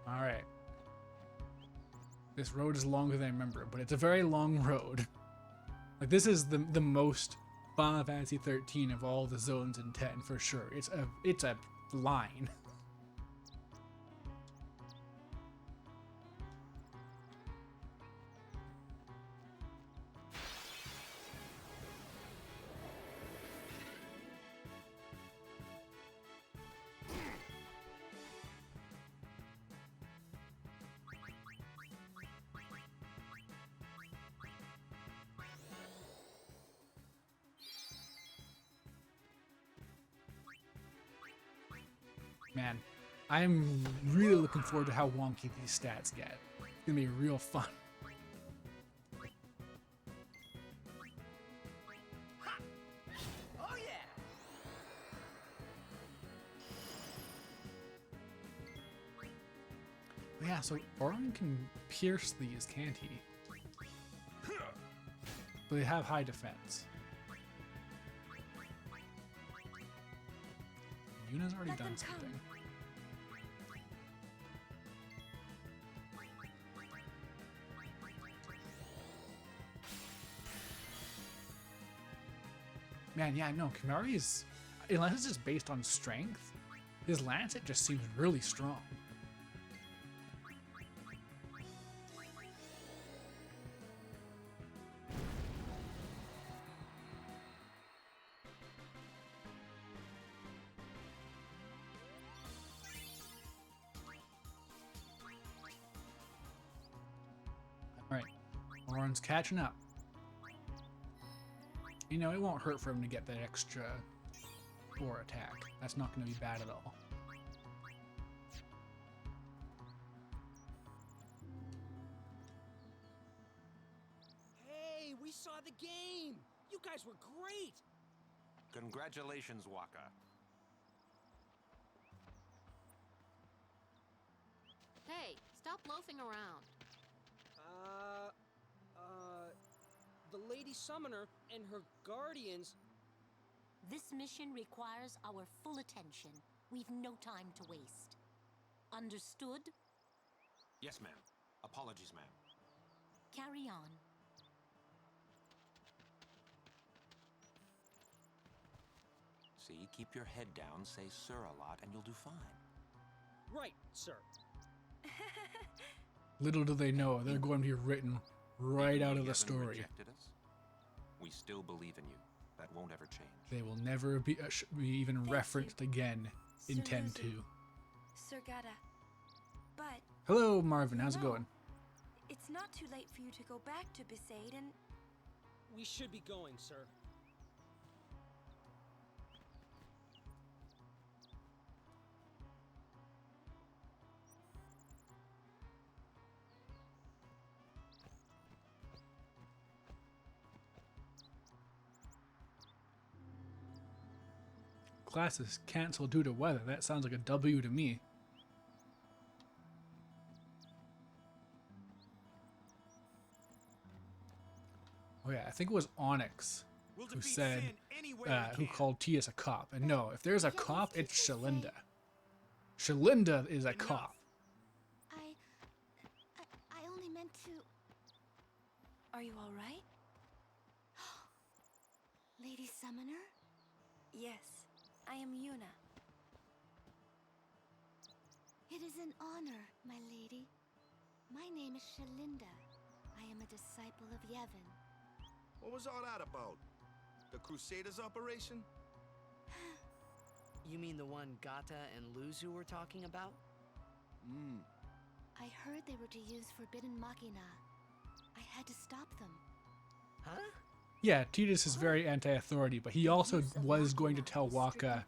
Alright. This road is longer than I remember, but it's a very long road. Like, this is the most Final Fantasy 13 of all the zones in 10 for sure. It's a line. Man, I'm really looking forward to how wonky these stats get. It's gonna be real fun. Oh yeah. Yeah, so Auron can pierce these, can't he? But they have high defense. Yuna's already done something. Man, yeah, no, Kimahri's, unless it's just based on strength, his Lancet just seems really strong. Alright, Auron's catching up. You know, it won't hurt for him to get that extra 4 attack. That's not going to be bad at all. Hey, we saw the game. You guys were great. Congratulations, Wakka. Hey, stop loafing around. The Lady Summoner and her guardians. This mission requires our full attention. We've no time to waste. Understood? Yes, ma'am. Apologies, ma'am. Carry on. See, keep your head down, say sir a lot, and you'll do fine. Right, sir. Little do they know, they're going to be written right out of the You haven't story. rejected us. We still believe in you. That won't ever change. They will never be even referenced again in Sir 10-2. Sir Gata. But Hello, Marvin. How's it No. going? it's not too late for you to go back to Besaid and... We should be going, sir. Classes canceled due to weather. That sounds like a W to me. Oh yeah, I think it was Onyx who said, who called Tias a cop. And no, if there's a cop, it's Shalinda. Shalinda is a cop. I only meant to... Are you all right? Lady Summoner? Yes, I am Yuna. It is an honor, my lady. My name is Shalinda. I am a disciple of Yevon. What was all that about? The Crusaders operation? You mean the one Gata and Luzu were talking about? I heard they were to use Forbidden Machina. I had to stop them. Huh? Yeah, Tidus is very anti-authority, but he also was going to tell Wakka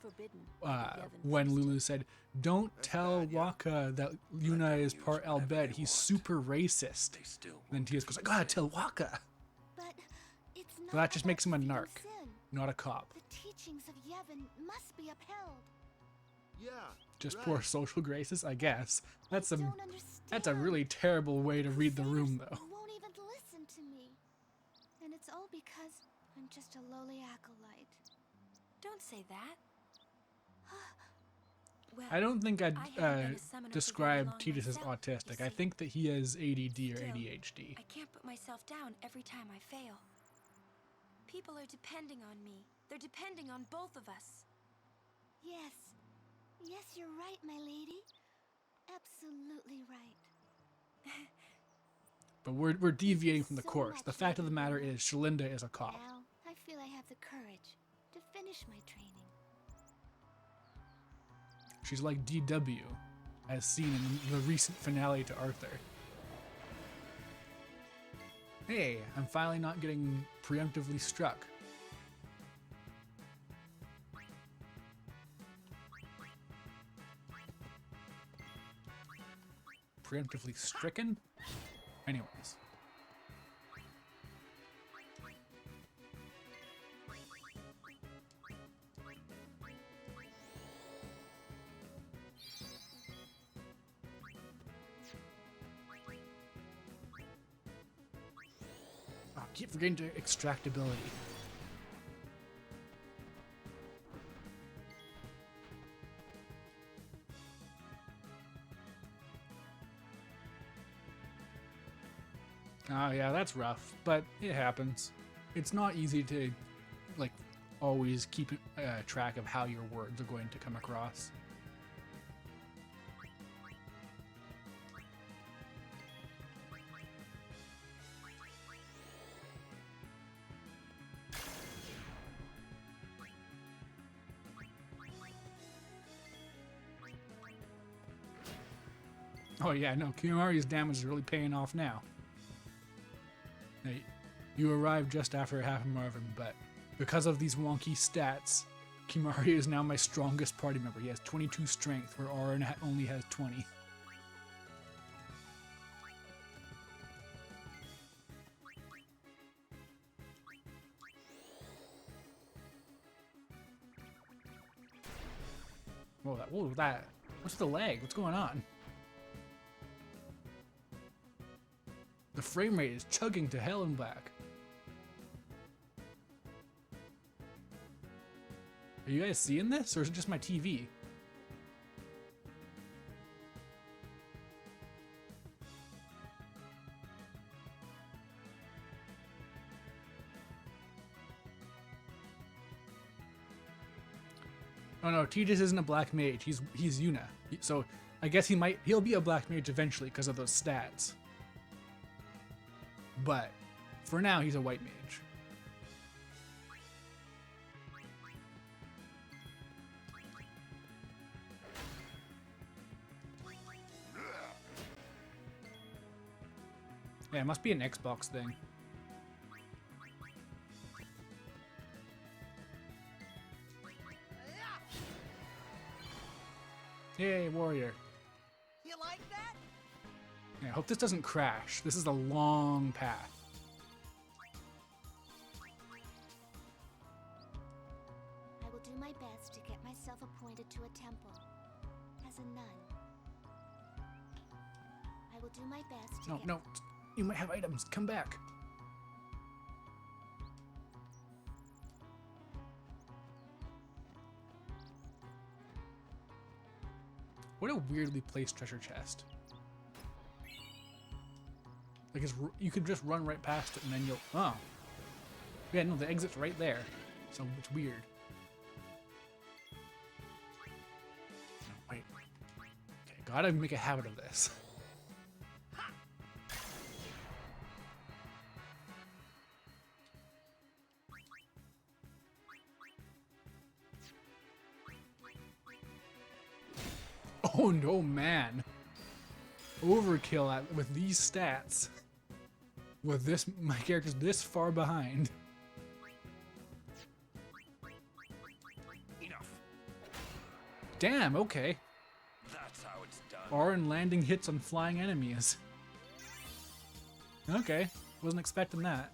when Lulu said, "Don't tell Wakka that Yuna is part Al Bhed. He's super racist." And then Tidus goes, "I gotta tell Wakka." But it's not So that just makes him a about narc, sin. not a cop. The teachings of Yevon must be upheld. Yeah. Just right. poor social graces, I guess. That's I a don't understand. that's a really terrible way to read the room, Crusaders though. won't even listen to me. And it's all because I'm just a lowly acolyte. Don't say that. Well, I don't think I'd I haven't been a summoner for describe very long Titus as myself, autistic. you I see. think that he has ADD or Still, ADHD. I can't put myself down every time I fail. People are depending on me. They're depending on both of us. Yes. Yes, you're right, my lady. Absolutely right. But we're deviating from the So course. much, The fact of the Lady matter Luna. is, Shalinda is a cop. Now, I feel I have the courage to finish my training. She's like DW, as seen in the recent finale to Arthur. Hey, I'm finally not getting preemptively struck. Preemptively stricken? Anyways. Oh, keep forgetting to extractability. Oh yeah, that's rough, but it happens. It's not easy to, like, always keep track of how your words are going to come across. Oh yeah, no, Kimahri's damage is really paying off now. Now, you arrived just after half of Marvin, but because of these wonky stats, Kimahri is now my strongest party member. He has 22 strength, where Auron only has 20. What was that? What's the lag? What's going on? The frame rate is chugging to hell and back. Are you guys seeing this, or is it just my TV? Oh no, Titus isn't a black mage. He's Yuna. So I guess he'll be a black mage eventually because of those stats. But for now, he's a white mage. Yeah, it must be an Xbox thing. Yay, warrior. You like that? Yeah, I hope this doesn't crash. This is a long path. I will do my best to get myself appointed to a temple as a nun. I will do my best to No, get... no. You might have items. Come back. What a weirdly placed treasure chest. Like, you could just run right past it and then you'll... Oh. Yeah, no, the exit's right there. So it's weird. Oh, wait. Okay, gotta make a habit of this. Oh no, man. Overkill with these stats. With this, my character's this far behind. Enough. Damn, okay. That's how it's done. Auron landing hits on flying enemies. Okay, wasn't expecting that.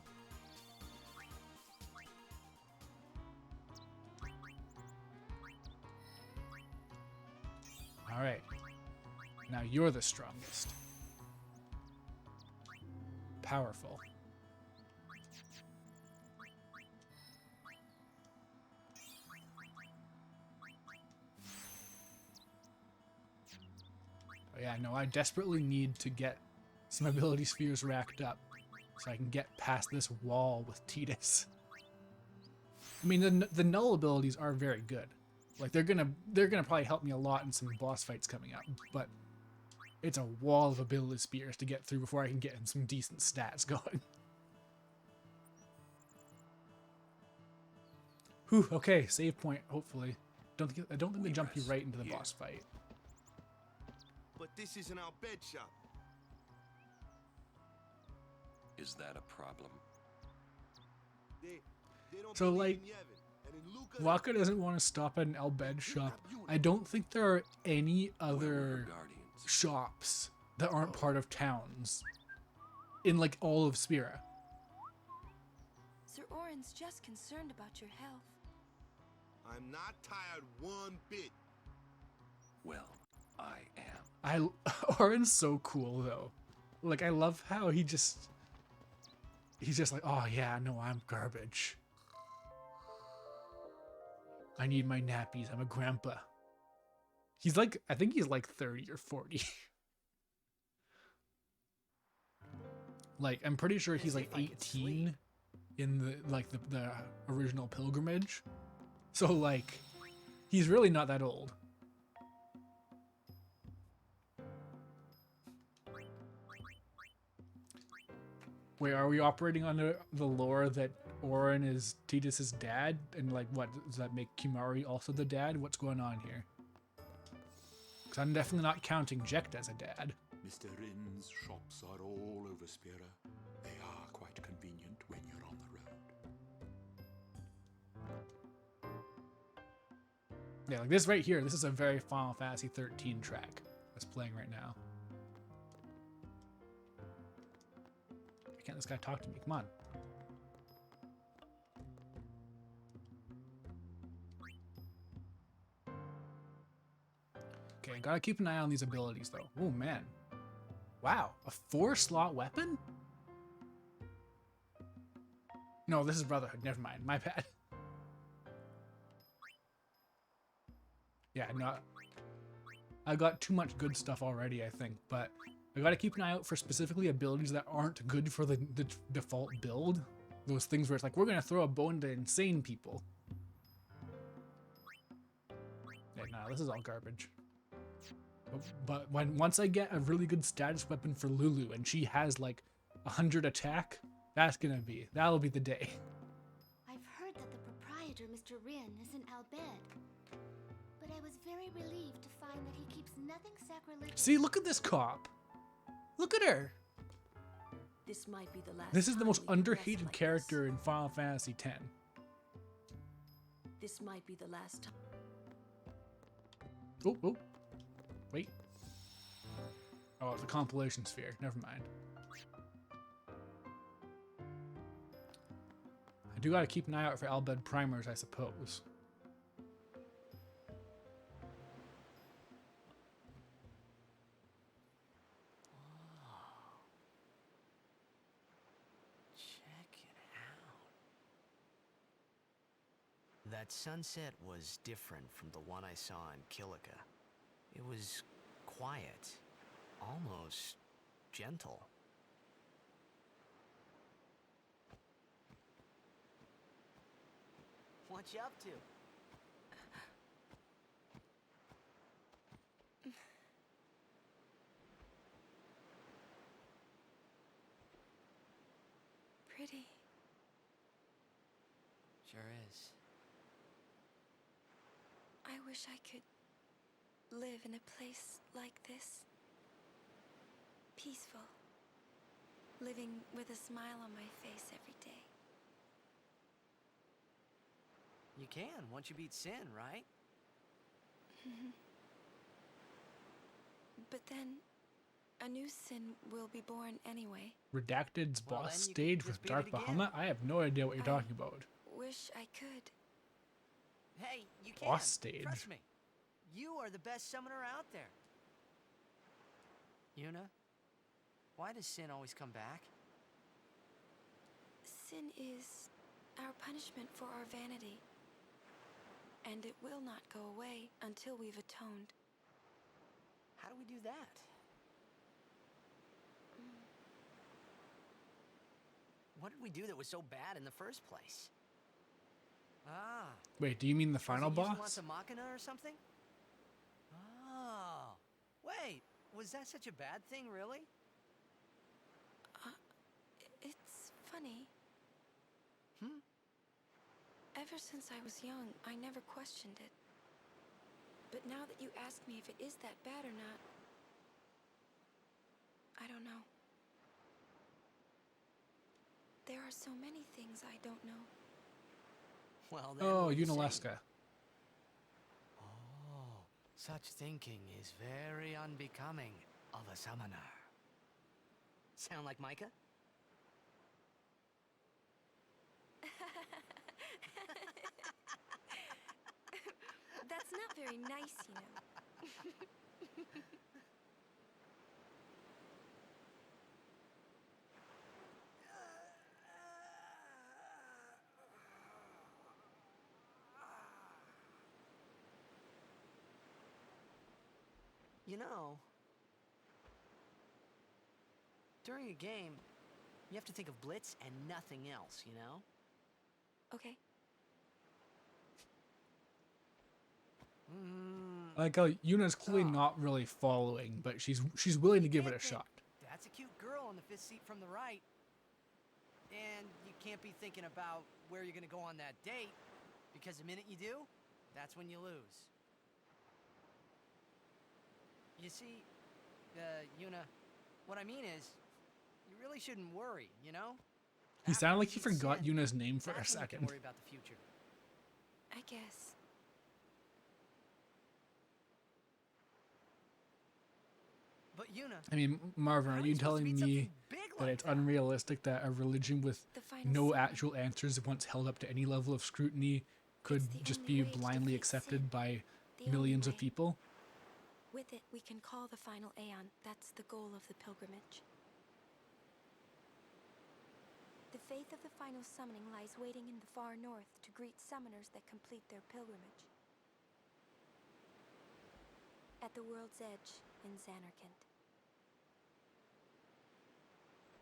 Alright. Now you're the strongest. Powerful. But yeah, no, I desperately need to get some ability spheres racked up so I can get past this wall with Tidus. I mean, the null abilities are very good. Like they're gonna probably help me a lot in some boss fights coming up, but it's a wall of ability spheres to get through before I can get in some decent stats going. Whew, okay, save point, hopefully. I don't think they jump you right into the boss fight. But this isn't our bed shop. Is that a problem? They don't So, believe like, in Yevon, and in Luca, Waka doesn't want to stop at an Al Bhed shop. I don't think there are any other Guardians. shops that aren't part of towns in like all of Spira. Sir Orin's just concerned about your health. I'm not tired one bit. Well, I am. Orin's so cool though. Like I love how he's just like, oh yeah, no, I'm garbage. I need my nappies. I'm a grandpa. He's like, I think he's like 30 or 40. Like, I'm pretty sure he's like 18 in the original pilgrimage. So like, he's really not that old. Wait, are we operating under the lore that Orin is Tidus' dad? And like, what, does that make Kimahri also the dad? What's going on here? Because I'm definitely not counting Jecht as a dad. Mr. Rin's shops are all over Spira. They are quite convenient when you're on the road. Yeah, like this right here, this is a very Final Fantasy 13 track that's playing right now. Why can't this guy talk to me? Come on. Okay, gotta keep an eye on these abilities though. Oh man. Wow, a 4-slot weapon? No, this is Brotherhood. Never mind. My bad. Yeah, no. I got too much good stuff already, I think, but I gotta keep an eye out for specifically abilities that aren't good for the default build. Those things where it's like, we're gonna throw a bone to insane people. Yeah, no, this is all garbage. But once I get a really good status weapon for Lulu and she has like 100 attack, that'll be the day. I've heard that the proprietor, Mr. Rin, is in Al Bhed. But I was very relieved to find that he keeps nothing sacrilegious. See, look at this cop. Look at her. This might be the last. This is the time most we can rest underhated like character this. in Final Fantasy X. This might be the last time. Oh. Wait. Oh, it's a compilation sphere. Never mind. I do gotta keep an eye out for Al Bhed primers, I suppose. Check it out. That sunset was different from the one I saw in Kilika. It was quiet, almost gentle. What you up to? Pretty. Sure is. I wish I could live in a place like this. Peaceful. Living with a smile on my face every day. You can once you beat Sin, right? But then, a new sin will be born anyway. Redacted's Well, boss then you stage can with just beat Dark it again. Bahamut? I have no idea what you're talking about. Wish I could. Hey, you can. Boss stage. Trust me. You are the best summoner out there. Yuna, why does Sin always come back? Sin is our punishment for our vanity. And it will not go away until we've atoned. How do we do that? What did we do that was so bad in the first place? Ah. Wait, do you mean the final was it using boss? lots of Machina or something? Oh. Wait, was that such a bad thing, really? It's funny. Hmm? Ever since I was young, I never questioned it. But now that you ask me if it is that bad or not, I don't know. There are so many things I don't know. Well, then Oh, what do you say? Unalesca. Oh, such thinking is very unbecoming of a summoner. Sound like Micah? That's not very nice, you know. You know, during a game, you have to think of Blitz and nothing else, you know? Okay. I like how Yuna's clearly not really following, but she's willing to give it a shot. That's a cute girl in the fifth seat from the right. And you can't be thinking about where you're gonna go on that date, because the minute you do, that's when you lose. You see, Yuna, what I mean is, you really shouldn't worry, you know? He After sounded like you he beat forgot Sin, Yuna's name for a that's when you can second. worry about the future. I guess. But Yuna, I mean, Marvin, how are are you you supposed to telling beat me something big that like it's that? unrealistic that a religion with The final no summon. actual answers once held up to any level of scrutiny could It's the just only be way to blindly defeat accepted sin. by The only millions of way. people? With it, we can call the final Aeon. That's the goal of the pilgrimage. The faith of the final summoning lies waiting in the far north to greet summoners that complete their pilgrimage. At the world's edge in Xanarkand.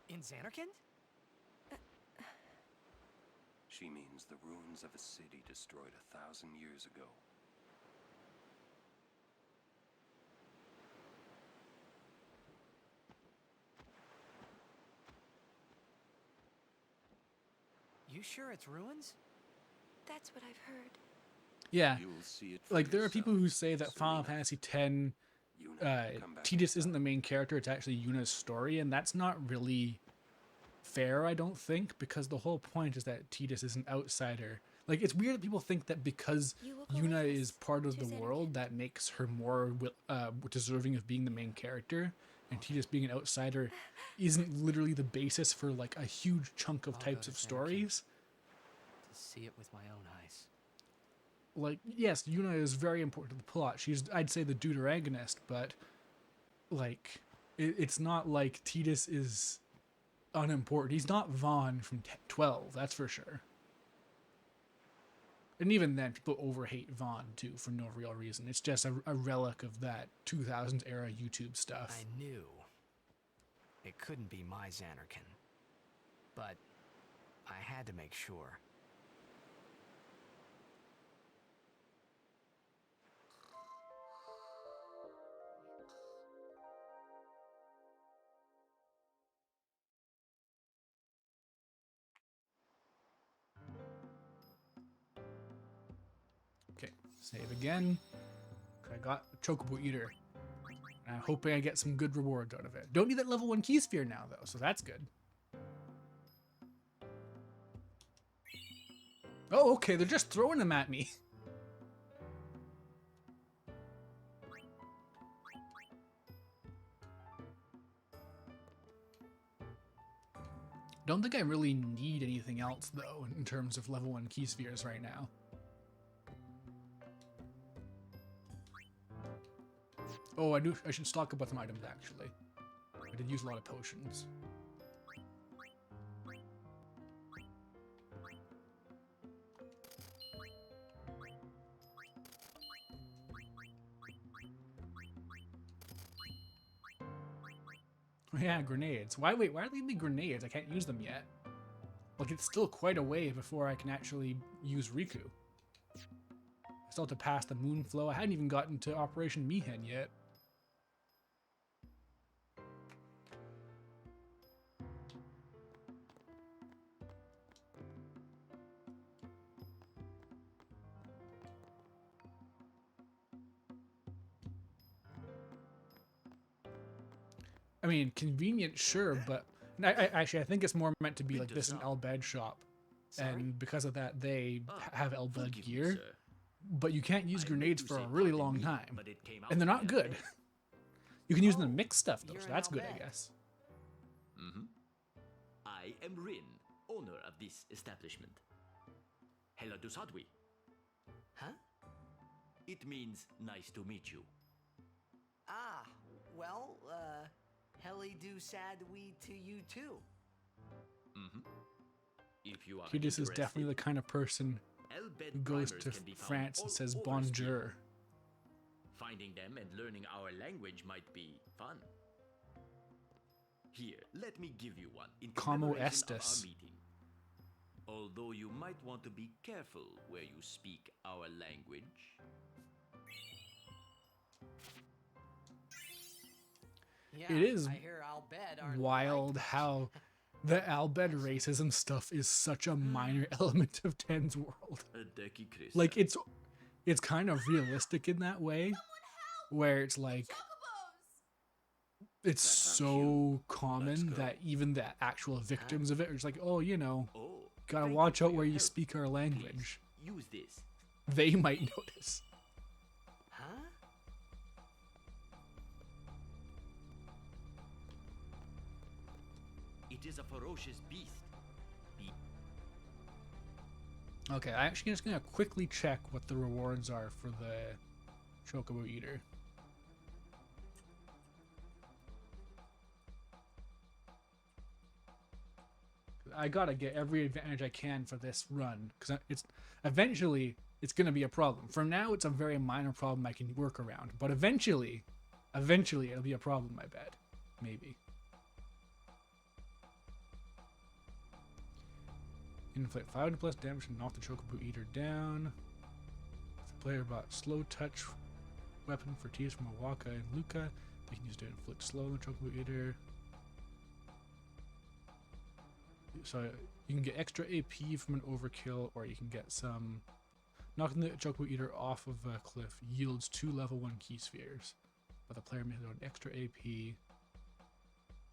in Xanarkand? She means the ruins of a city destroyed 1,000 years ago. You sure it's ruins? That's what I've heard. Yeah, You'll see it for like there are people yourself, who say that Final Serena. Fantasy X, Yuna, come back Tidus isn't inside. the main character, it's actually Yuna's story, and that's not really fair, I don't think, because the whole point is that Tidus is an outsider. Like, it's weird that people think that because You will go Yuna with is us part of to the world, Xanarkand? that makes her more deserving of being the main character, and Tidus being an outsider isn't literally the basis for, like, a huge chunk of I'll go types to of Xanarkand. stories. To see it with my own eyes. Like, yes, Yuna is very important to the plot. She's, I'd say, the deuteragonist, but, like, it's not like Tidus is unimportant. He's not Vaughn from 12, that's for sure. And even then, people overhate Vaughn, too, for no real reason. It's just a relic of that 2000s era YouTube stuff. I knew it couldn't be my Xanarkand, but I had to make sure. Okay, save again. I got Chocobo Eater. And I'm hoping I get some good rewards out of it. Don't need that level 1 key sphere now, though, so that's good. Oh, okay, they're just throwing them at me. Don't think I really need anything else, though, in terms of level 1 key spheres right now. Oh, I should stock up on some items, actually. I did use a lot of potions. Yeah, grenades. Why are they giving me grenades? I can't use them yet. Like, it's still quite a way before I can actually use Riku. I still have to pass the Moonflow. I hadn't even gotten to Operation Mihen yet. I mean, convenient, sure, but actually, I think it's more meant to be like this an Al Bhed shop, and because of that, they have Al Bhed gear, but you can't use grenades for a really long time, and they're not good. You can use them to mix stuff though, so that's good, I guess. I am Rin, owner of this establishment. Hela Dusadwi. Huh? It means nice to meet you. Ah, well, Heli do sad we to you too. If you are Kiedis is definitely the kind of person Al Bhed who goes primers to can be found France and all says over bonjour. Spira. Finding them and learning our language might be fun. Here, let me give you one in Como commemoration of estes? our meeting. Although you might want to be careful where you speak our language. Yeah, It is I hear Al Bhed aren't wild how the Al Bhed racism stuff is such a minor element of Ten's world. Like, it's kind of realistic in that way, where it's like, it's so common that even the actual victims of it are just like, oh, you know, gotta watch out where you speak our language. Use this. They might notice. Huh? It is a ferocious beast. Okay, I'm actually just gonna quickly check what the rewards are for the Chocobo Eater. I gotta get every advantage I can for this run, because it's eventually it's gonna be a problem. For now, it's a very minor problem I can work around, but eventually it'll be a problem. I bet, maybe. Inflict 500 plus damage and knock the Chocobo Eater down. If the player bought slow touch weapon for Tears from Awaka and Luca, they can use it to inflict slow on the Chocobo Eater. So you can get extra AP from an overkill, or you can get some. Knocking the Chocobo Eater off of a cliff yields 2 level 1 key spheres, but the player may have an extra AP.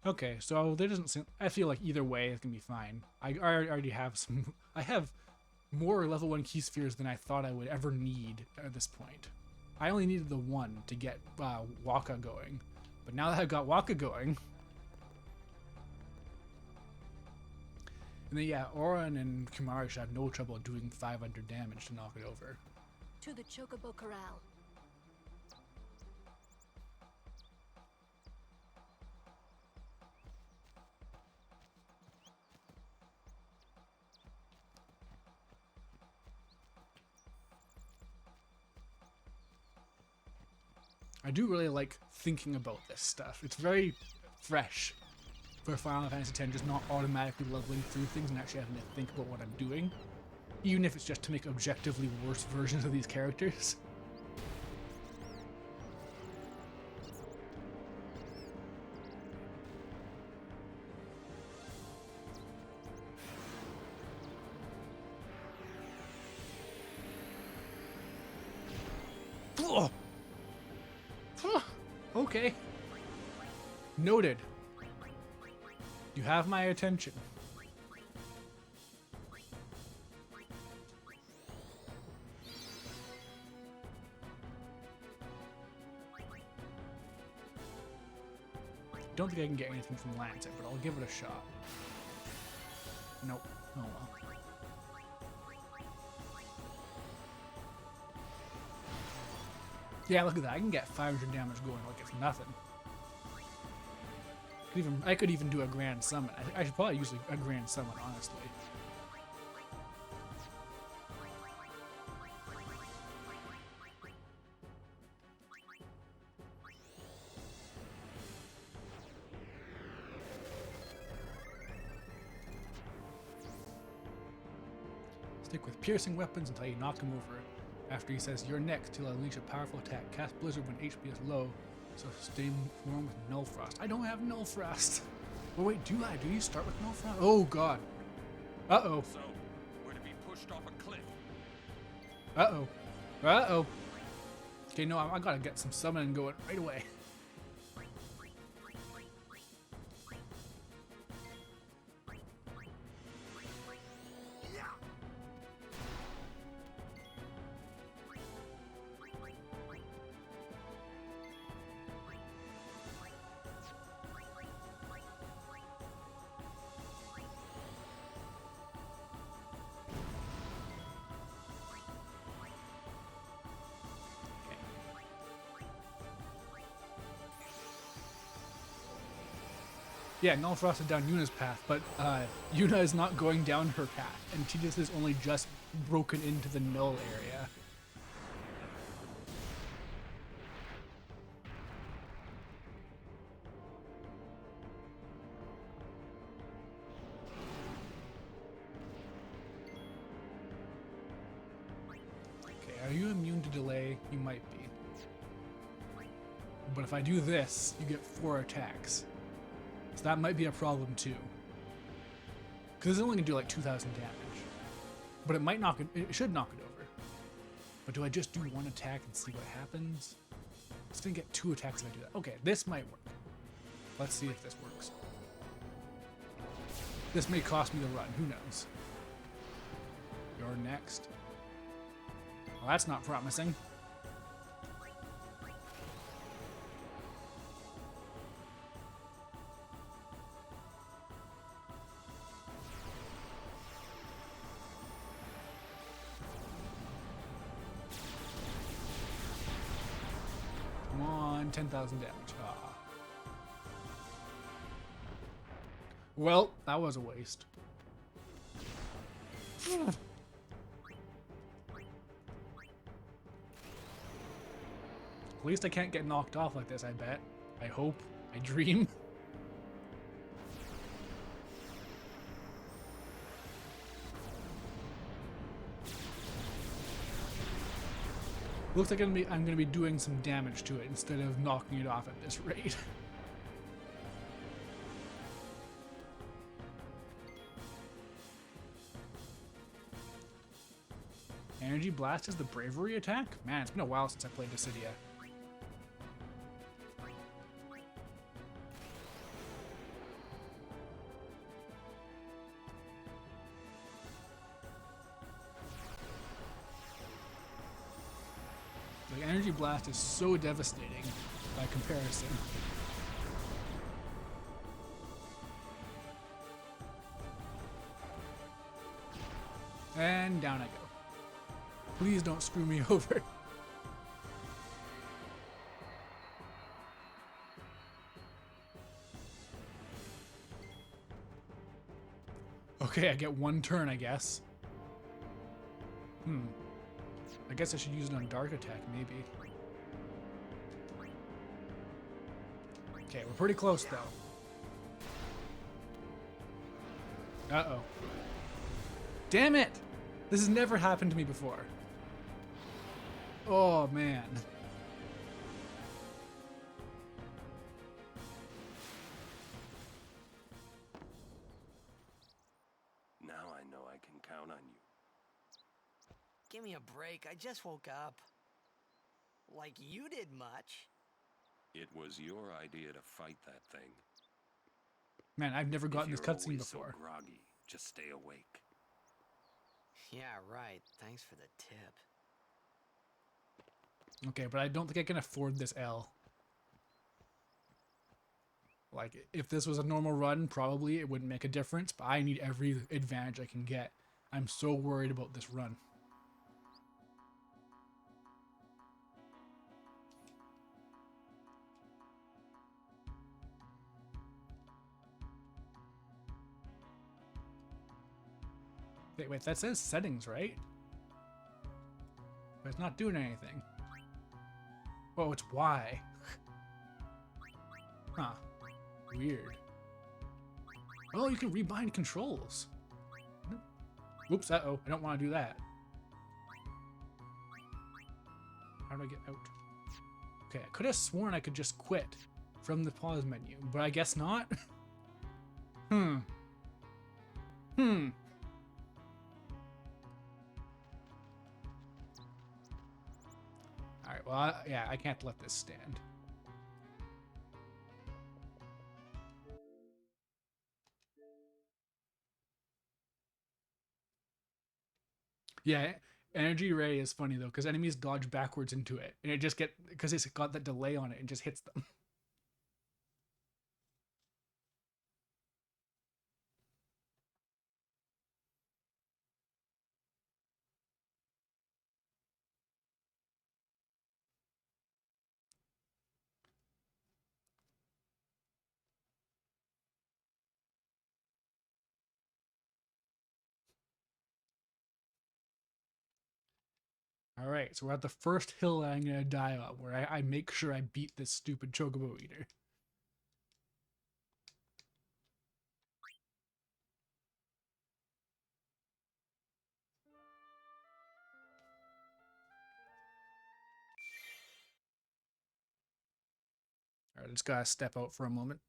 Okay, so there doesn't seem. I feel like either way it can be fine. I already have some. I have more level 1 key spheres than I thought I would ever need at this point. I only needed the 1 to get Waka going, but now that I've got Waka going. And then yeah, Oran and Kimahri should have no trouble doing 500 damage to knock it over. To the Chocobo Corral. I do really like thinking about this stuff. It's very fresh for Final Fantasy X, just not automatically leveling through things and actually having to think about what I'm doing, even if it's just to make objectively worse versions of these characters. Okay. Noted. You have my attention. Don't think I can get anything from Lancet, but I'll give it a shot. Nope. Oh well. Yeah, look at that. I can get 500 damage going like it's nothing. I could even do a Grand Summon. I should probably use a Grand Summon, honestly. Stick with piercing weapons until you knock him over. After he says you're next, he'll unleash a powerful attack. Cast Blizzard when HP is low, so stay warm with Null Frost. I don't have Null Frost. Oh wait, do I? Do you start with Null Frost? Oh god. Uh-oh. So, we're to be pushed off a cliff. Uh-oh. Uh-oh. Okay, no, I gotta get some summoning going right away. Yeah, Null Frost is down Yuna's path, but Yuna is not going down her path, and Tidus is only just broken into the Null area. Okay, are you immune to delay? You might be. But if I do this, you get 4 attacks. So that might be a problem too. Because it's only going to do like 2,000 damage. But it might knock it, it should knock it over. But do I just do 1 attack and see what happens? It's going to get 2 attacks if I do that. Okay, this might work. Let's see if this works. This may cost me the run, who knows? You're next. Well, that's not promising. Come on, 10,000 damage. Ah. Well, that was a waste. At least I can't get knocked off like this, I bet. I hope. I dream. Looks like I'm gonna be doing some damage to it instead of knocking it off at this rate. Energy Blast is the bravery attack? Man, it's been a while since I played Dissidia. Like, Energy Blast is so devastating by comparison. And down I go. Please don't screw me over. Okay, I get 1 turn, I guess. I guess I should use it on Dark Attack, maybe. Okay, we're pretty close, though. Uh-oh. Damn it! This has never happened to me before. Oh, man. Now I know I can count on you. Give me a break. I just woke up. Like you did much. It was your idea to fight that thing. Man, I've never gotten this If you're cutscene always before. So groggy, just stay awake. Yeah, right. Thanks for the tip. Okay, but I don't think I can afford this L. Like, if this was a normal run, probably it wouldn't make a difference, but I need every advantage I can get. I'm so worried about this run. Wait, that says settings, right? But it's not doing anything. Oh, it's Y. Huh. Weird. Oh, you can rebind controls. Oops, uh-oh. I don't want to do that. How do I get out? Okay, I could have sworn I could just quit from the pause menu, but I guess not. Hmm. Alright, well, yeah, I can't let this stand. Yeah, energy ray is funny though, because enemies dodge backwards into it, and it just because it's got that delay on it, and just hits them. All right, so we're at the first hill that I'm gonna die on, where I make sure I beat this stupid chocobo eater. All right, I just gotta step out for a moment.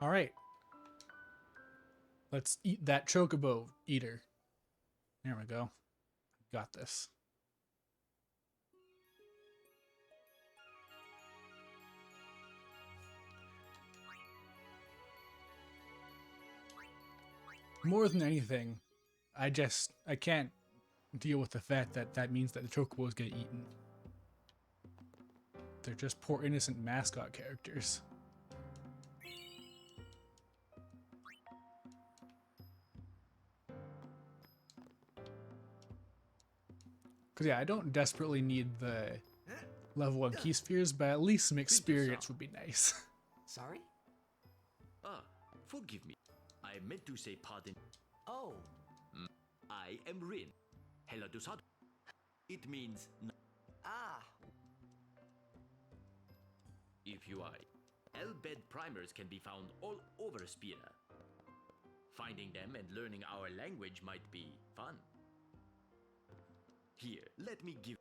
All right, let's eat that chocobo eater. There we go. Got this. More than anything, I can't deal with the fact that that means that the chocobos get eaten. They're just poor innocent mascot characters. Because yeah, I don't desperately need the level 1 key spheres, but at least some experience would be nice. Sorry? Ah, forgive me. I meant to say pardon. Oh. I am Rin. Hela Dusad. It means Ah. if you are. Elbed primers can be found all over Spira. Finding them and learning our language might be fun. Here, let me give.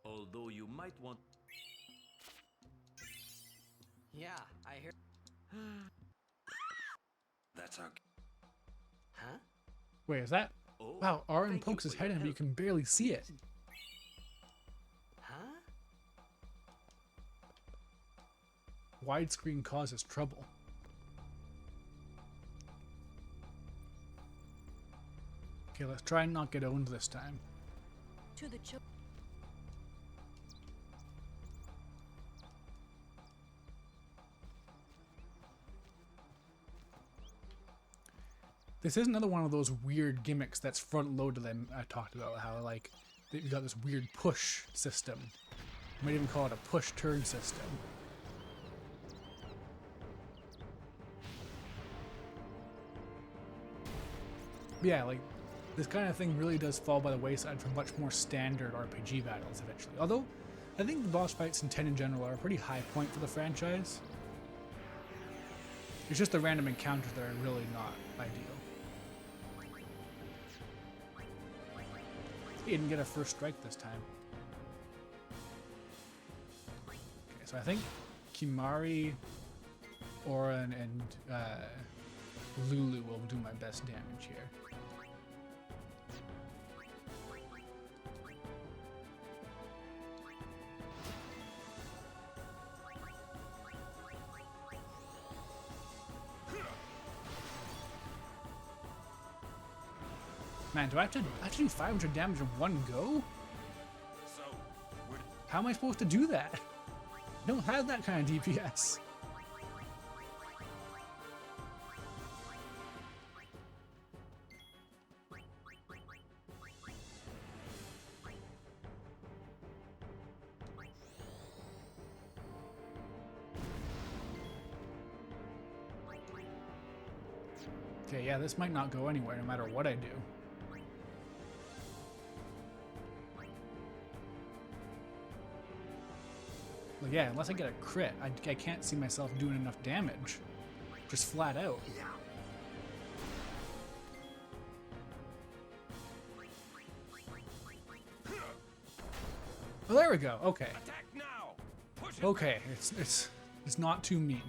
Although you might want. Yeah, I hear. That's our. Huh? Wait, is that? Oh, Wow, Aaron thank pokes you his for head your in, but you help. can barely see it. Huh? Widescreen causes trouble. Okay, let's try and not get owned this time. To the This is another one of those weird gimmicks that's front loaded that I talked about, how like they've got this weird push system. You might even call it a push turn system. But yeah, like this kind of thing really does fall by the wayside for much more standard RPG battles eventually. Although I think the boss fights in 10 in general are a pretty high point for the franchise. It's just the random encounters that are really not ideal. He didn't get a first strike this time. Okay, so I think Kimahri, Auron, and Lulu will do my best damage here. Man, do I have to do 500 damage in one go? So, How am I supposed to do that? I don't have that kind of DPS. Okay, yeah, this might not go anywhere no matter what I do. Like, yeah, unless I get a crit, I can't see myself doing enough damage. Just flat out. Oh, there we go. Okay. Attack now! Push it Okay, it's not too mean.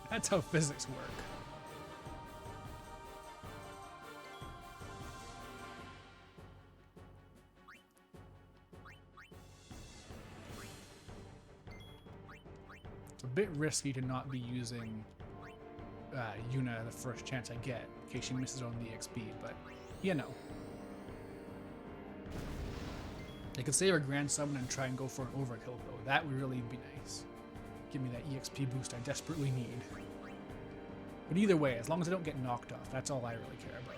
That's how physics work. It's a bit risky to not be using Yuna the first chance I get, in case she misses on the XP, but you know. I could save her Grand Summon and try and go for an overkill though. That would really be nice. Give me that EXP boost I desperately need. But either way, as long as I don't get knocked off, that's all I really care about.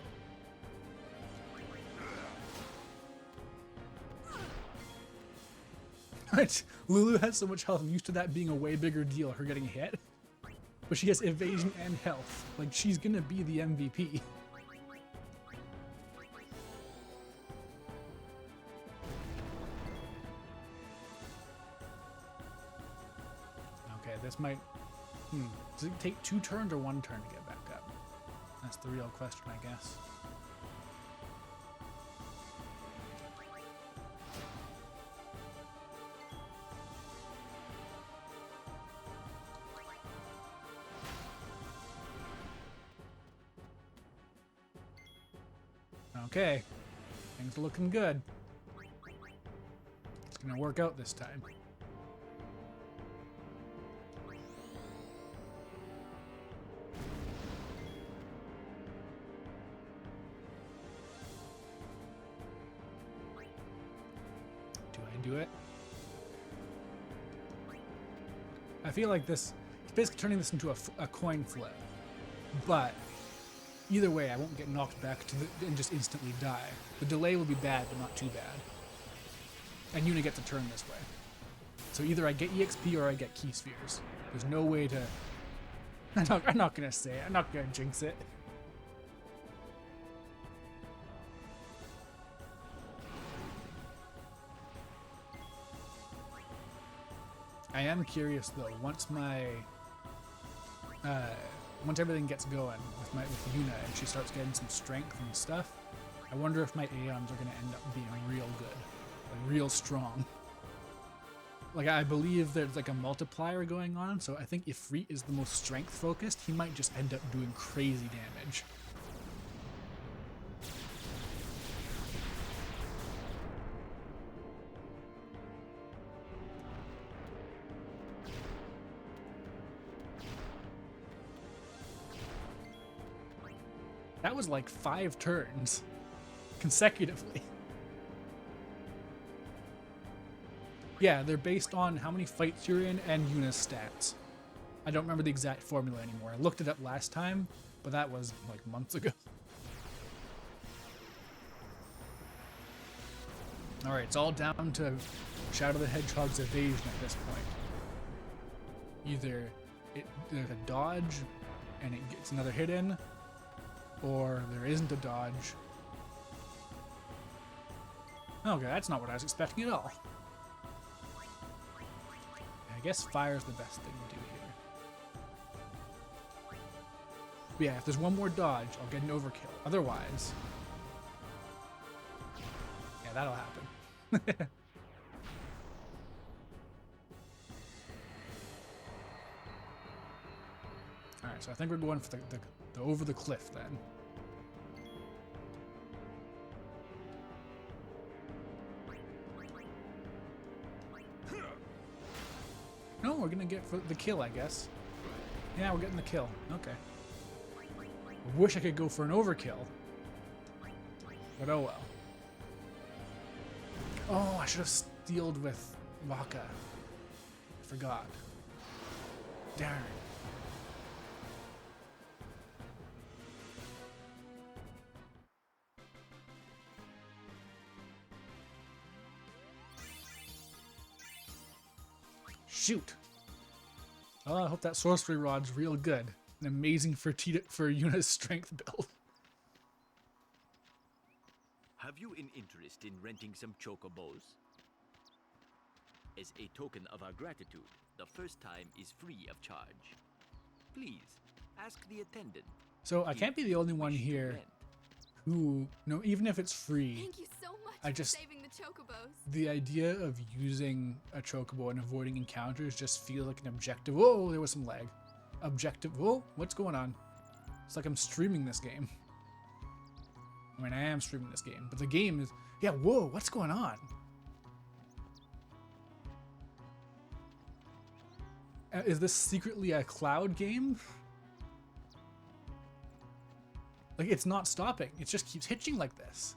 Lulu has so much health, I'm used to that being a way bigger deal, her getting hit. But she has evasion and health. Like, she's gonna be the MVP. Okay, this might... Does it take 2 turns or 1 turn to get back up? That's the real question, I guess. Okay, things are looking good. It's gonna work out this time. Do I do it? I feel like this, it's basically turning this into a coin flip, but either way, I won't get knocked back to and just instantly die. The delay will be bad, but not too bad. And Yuna gets a turn this way. So either I get EXP or I get key spheres. There's no way to... I'm not gonna say it. I'm not gonna jinx it. I am curious though, once everything gets going with Yuna and she starts getting some strength and stuff, I wonder if my Aeons are going to end up being real good, like real strong. Like, I believe there's like a multiplier going on, so I think Ifrit is the most strength focused, he might just end up doing crazy damage. That was like 5 turns consecutively. Yeah, they're based on how many fights you're in and Yuna's stats. I don't remember the exact formula anymore. I looked it up last time, but that was like months ago. Alright, it's all down to Shadow the Hedgehog's evasion at this point. Either there's a dodge and it gets another hit in, or there isn't a dodge. Okay, that's not what I was expecting at all. I guess fire's the best thing to do here. But yeah, if there's one more dodge, I'll get an overkill. Otherwise... yeah, that'll happen. Alright, so I think we're going for the over the cliff then. No, we're gonna get for the kill, I guess. Yeah, we're getting the kill. Okay. I wish I could go for an overkill. But oh well. Oh, I should have steeled with Wakka. I forgot. Darn. Shoot. Oh, I hope that sorcery rod's real good. and amazing for Yuna's strength build. Have you an interest in renting some chocobos? As a token of our gratitude, the first time is free of charge. Please, ask the attendant. So I can't be the only one here who, no, even if it's free, Thank you so much I for just, saving the chocobos. the idea of using a chocobo and avoiding encounters just feels like an objective. Whoa, there was some lag. Objective. Whoa, what's going on? It's like I'm streaming this game. I mean, I am streaming this game, but the game is, yeah, whoa, what's going on? Is this secretly a cloud game? Like, it's not stopping. It just keeps hitching like this.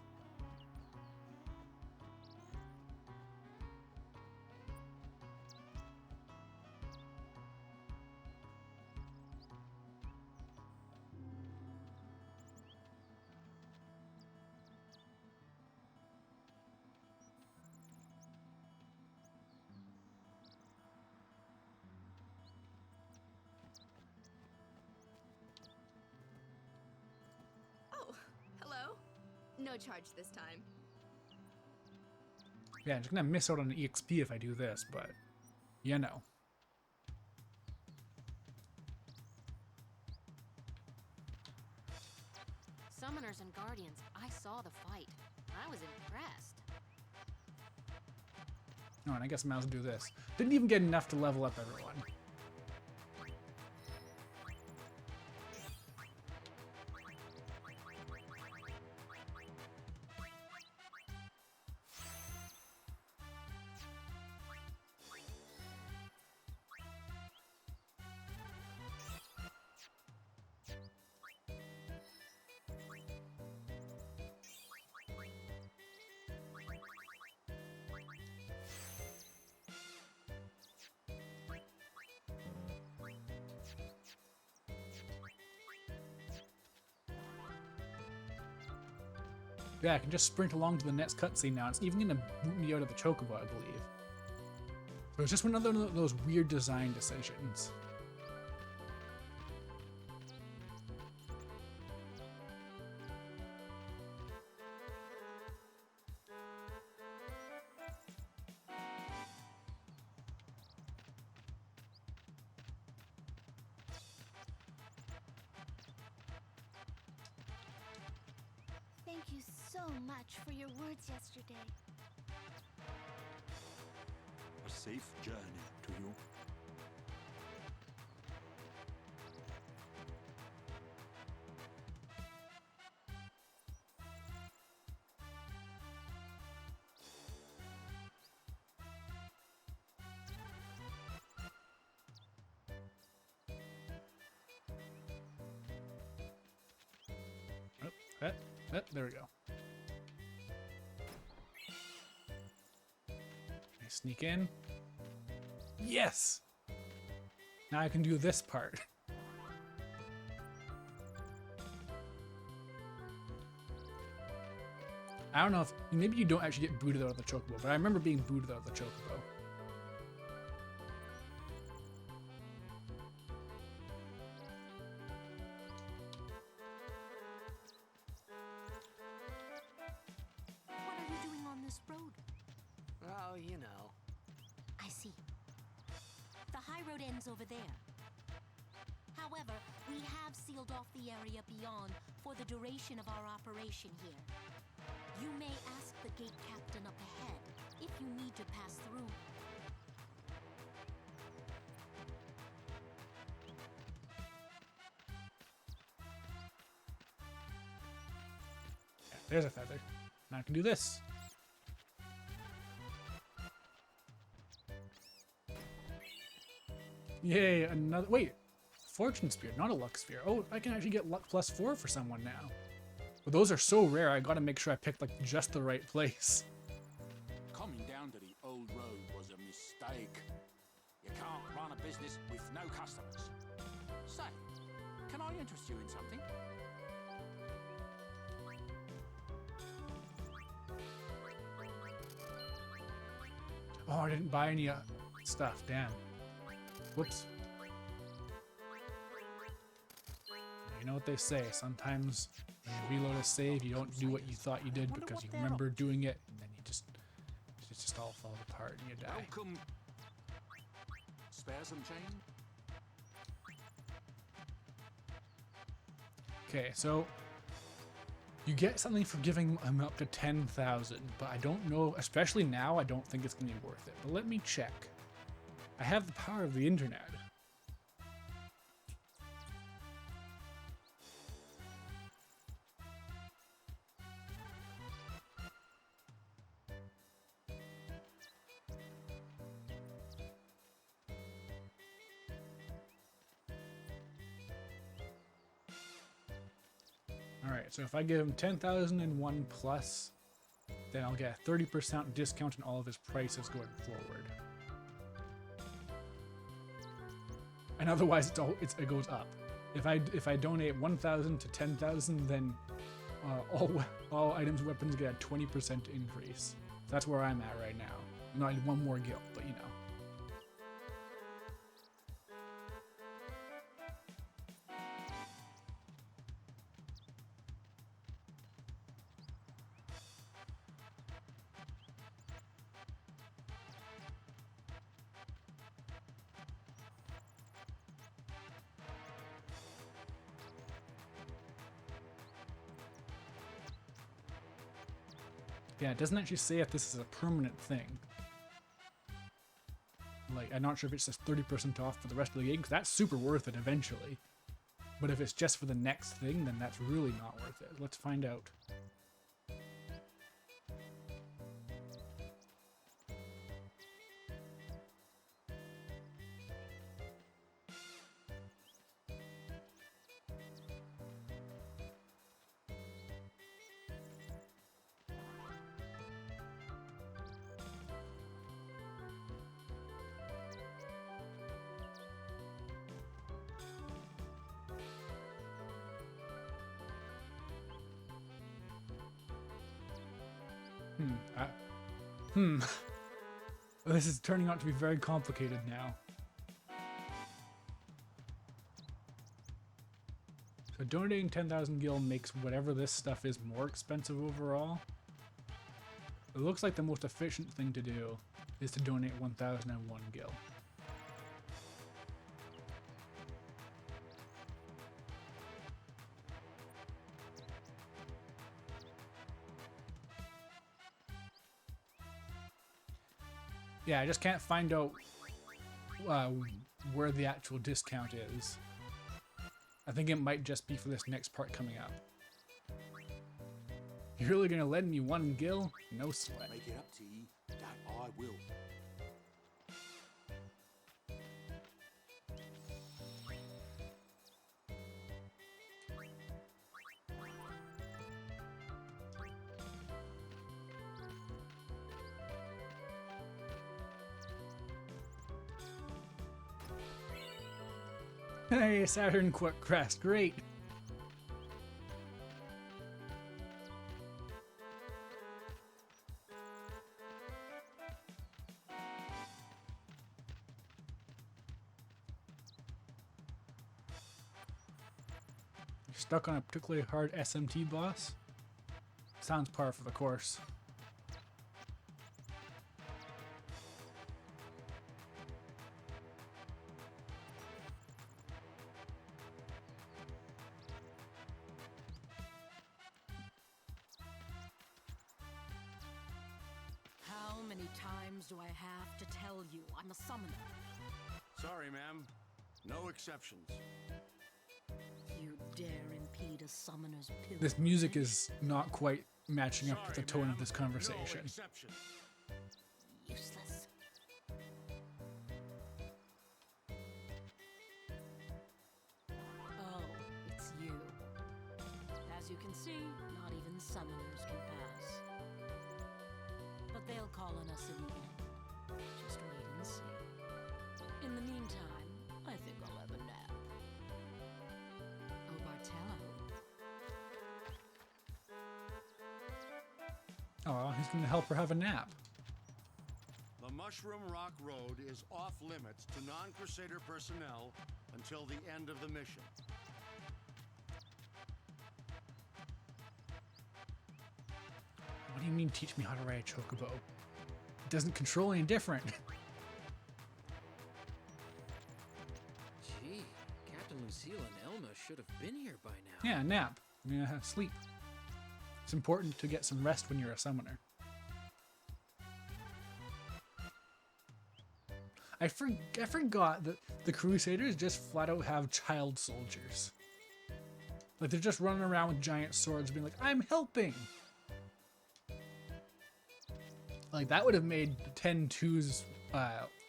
Oh, hello. No charge this time. Yeah, I'm just gonna miss out on an EXP if I do this, but you know. Summoners and Guardians, I saw the fight. I was impressed. Oh, and I guess I might as well do this. Didn't even get enough to level up everyone. Yeah, I can just sprint along to the next cutscene now. It's even gonna boot me out of the chocobo, I believe. So it's just one of those weird design decisions. Thank you so much for your words yesterday. A safe journey to you. There we go. I sneak in. Yes! Now I can do this part. I don't know if, maybe you don't actually get booted out of the chocobo, but I remember being booted out of the chocobo. What are you doing on this road? Oh, you know. I see. The high road ends over there. However, we have sealed off the area beyond for the duration of our operation here. You may ask the gate captain up ahead if you need to pass through. Yeah, there's a feather. Now I can do this. Yay, another, wait, fortune spear, not a luck sphere. Oh, I can actually get luck +4 for someone now. But those are so rare, I gotta make sure I pick like just the right place. Coming down to the old road was a mistake. You can't run a business with no customers. Say, can I interest you in something? Oh, I didn't buy any stuff, damn. Whoops. you know what they say. Sometimes when you reload a save, you don't do what you thought you did because you remember doing it, and then it just all falls apart and you die. Welcome. Spare some change? Okay, so you get something for giving them up to 10,000, but I don't know, especially now, I don't think it's going to be worth it. But let me check. I have the power of the internet. Alright, so if I give him 10,001 plus, then I'll get a 30% discount on all of his prices going forward. And otherwise, it goes up. If I donate 1,000 to 10,000, then all items and weapons get a 20% increase. That's where I'm at right now. Not one more guild, but you know. Yeah, it doesn't actually say if this is a permanent thing. Like, I'm not sure if it's just 30% off for the rest of the game, because that's super worth it eventually. But if it's just for the next thing, then that's really not worth it. Let's find out. This is turning out to be very complicated now. So donating 10,000 gil makes whatever this stuff is more expensive overall. It looks like the most efficient thing to do is to donate 1,001 gil. Yeah, I just can't find out where the actual discount is. I think it might just be for this next part coming up. You're really gonna lend me 1 gil? No sweat. Make it up to you, that I will. Hey, Saturn Crest, great! You're stuck on a particularly hard SMT boss? Sounds par for the course. How many times do I have to tell you I'm a summoner? Sorry, ma'am. No exceptions. You dare impede a summoner's pilgrimage? This music is not quite matching up with the tone of this conversation. No exception. Useless. Oh, it's you. As you can see, not even summoners can pass. But they'll call on us in the end. Just wait and see. In the meantime, I think I'll have a nap. Oh, Bartello. Oh, he's gonna help her have a nap. The Mushroom Rock Road is off limits to non-Crusader personnel until the end of the mission. What do you mean, teach me how to ride a chocobo? It doesn't control any different. Gee, Captain Lucille and Elma should have been here by now. Yeah, nap. Yeah, sleep. It's important to get some rest when you're a summoner. I forgot that the Crusaders just flat out have child soldiers. Like, they're just running around with giant swords being like, I'm helping! Like, that would have made 10-2's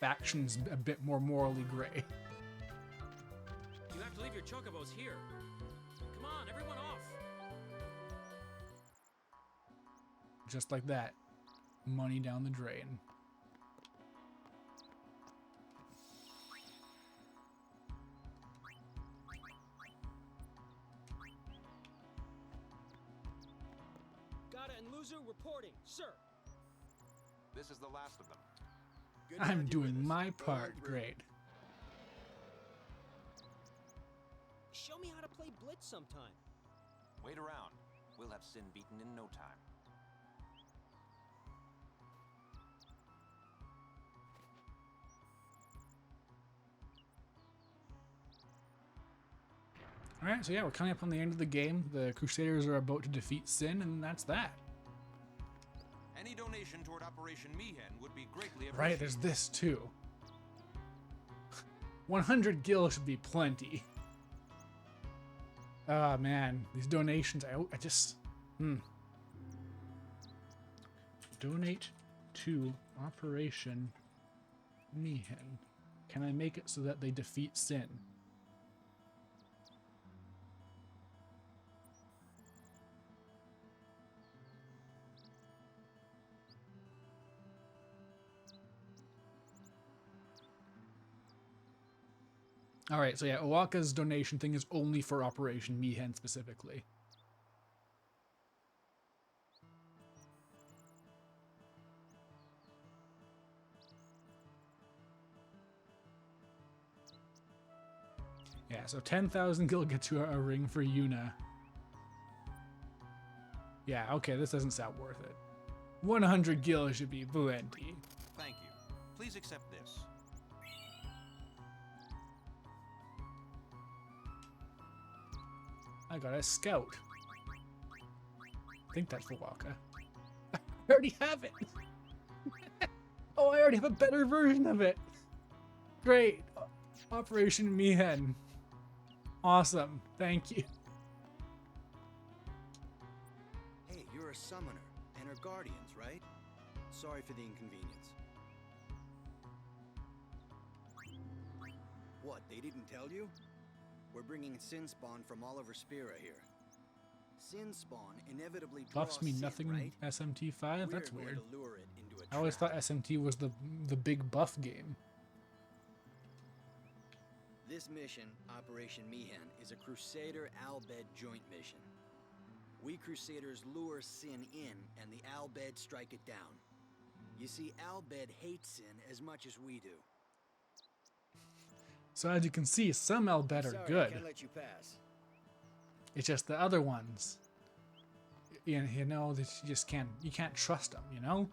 factions a bit more morally gray. You have to leave your chocobos here. Come on, everyone off! Just like that. Money down the drain. Gata and Luzu reporting, sir. This is the last of them. I'm doing my part great. Show me how to play Blitz sometime. Wait around. We'll have Sin beaten in no time. Alright, so yeah, we're coming up on the end of the game. The Crusaders are about to defeat Sin, and that's that. Any donation toward Operation Mi'ihen would be greatly appreciated. Right, there's this too. 100 gil should be plenty. Ah, man, these donations, I just... Donate to Operation Mi'ihen. Can I make it so that they defeat Sin? Alright, so yeah, Owaka's donation thing is only for Operation Mi'ihen specifically. Yeah, so 10,000 gil gets you a ring for Yuna. Yeah, okay, this doesn't sound worth it. 100 gil should be plenty. Thank you. Please accept this. I got a scout. I think that's for Waka. I already have it. Oh, I already have a better version of it. Great. Operation Mi'ihen. Awesome. Thank you. Hey, you're a summoner and her guardians, right? Sorry for the inconvenience. What, they didn't tell you? We're bringing Sin Spawn from all over Spira here. Sin Spawn inevitably draws Buffs mean Sin, nothing right? in SMT5? That's We're weird. going to lure it into a I always trap. thought SMT was the big buff game. This mission, Operation Mi'ihen, is a Crusader Al-Bhed joint mission. We Crusaders lure Sin in, and the Al-Bhed strike it down. You see, Al-Bhed hates Sin as much as we do. So as you can see, some Al-Bhed are Sorry, I good. can't let you pass. It's just the other ones. You know, that you can't trust them, you know?